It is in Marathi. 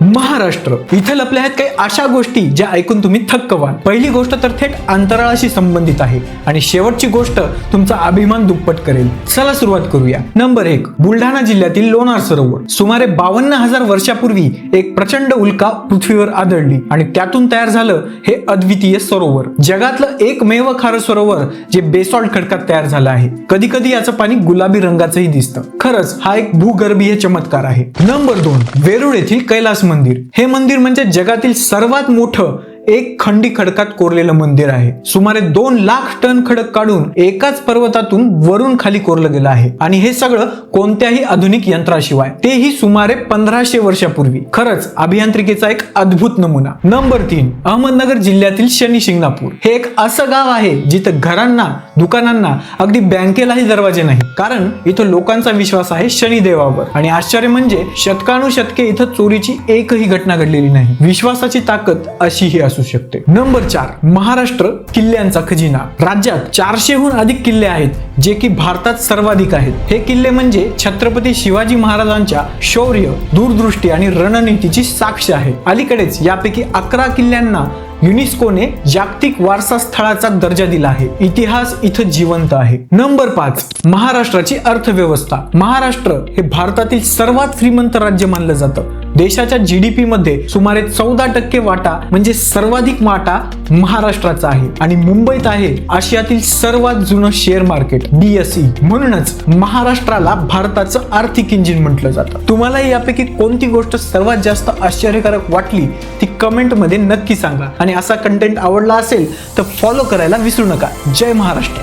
महाराष्ट्र इथे लपल्या आहेत काही अशा गोष्टी ज्या ऐकून तुम्ही थक्क व्हाल. पहिली गोष्ट तर थेट अंतराळाशी संबंधित आहे आणि शेवटची गोष्ट तुमचा अभिमान दुप्पट करेल. चला सुरुवात करूया. नंबर 1, बुलढाणा जिल्ह्यातील लोणार सरोवर. सुमारे 52,000 वर्षापूर्वी एक प्रचंड उल्का पृथ्वीवर आदळली आणि त्यातून तयार झालं हे अद्वितीय सरोवर. जगातलं एकमेव खारं सरोवर जे बेसॉल्ट खडकात तयार झालं आहे. कधी कधी याचं पाणी गुलाबी रंगाचंही दिसतं. खरंच हा एक भूगर्भीय चमत्कार आहे. नंबर 2, वेरूळ येथील कैलास मंदिर. हे मंदिर म्हणजे जगातील सर्वात मोठं एक खंडी खडकात कोरलेलं मंदिर आहे. सुमारे 2 लाख टन खडक काढून एकाच पर्वतातून वरून खाली कोरलं गेलं आहे आणि हे सगळं कोणत्याही आधुनिक यंत्राशिवाय, तेही सुमारे 1500 वर्षापूर्वी. खरंच अभियांत्रिकीचा एक अद्भुत नमुना. नंबर 3, अहमदनगर जिल्ह्यातील शनी शिंगणापूर. हे एक असं गाव आहे जिथं घरांना, दुकानांना, अगदी बँकेलाही दरवाजे नाही, कारण इथं लोकांचा विश्वास आहे शनिदेवावर. आणि आश्चर्य म्हणजे शतकानुशतके इथं चोरीची एकही घटना घडलेली नाही. विश्वासाची ताकद अशीही असू शकते. नंबर 4, महाराष्ट्र किल्ल्यांचा खजिना. राज्यात 400हून अधिक किल्ले आहेत जे की भारतात सर्वाधिक आहेत. हे किल्ले म्हणजे छत्रपती शिवाजी महाराजांच्या शौर्य, दूरदृष्टी आणि रणनीतीची साक्ष आहे. अलीकडेच यापैकी 11 किल्ल्यांना युनेस्कोने जागतिक वारसा स्थळाचा दर्जा दिला आहे. इतिहास इथं जिवंत आहे. नंबर 5, महाराष्ट्राची अर्थव्यवस्था. महाराष्ट्र हे भारतातील सर्वात श्रीमंत राज्य मानलं जातं. देशाच्या जीडीपी मध्ये सुमारे 14% वाटा म्हणजे सर्वाधिक वाटा महाराष्ट्राचा आहे आणि मुंबईत आहे आशियातील सर्वात जुनं शेअर मार्केट BSE. म्हणूनच महाराष्ट्राला भारताचं आर्थिक इंजिन म्हटलं जातं. तुम्हाला यापैकी कोणती गोष्ट सर्वात जास्त आश्चर्यकारक वाटली ती कमेंट मध्ये नक्की सांगा आणि असा कंटेंट आवडला असेल तर फॉलो करायला विसरू नका. जय महाराष्ट्र.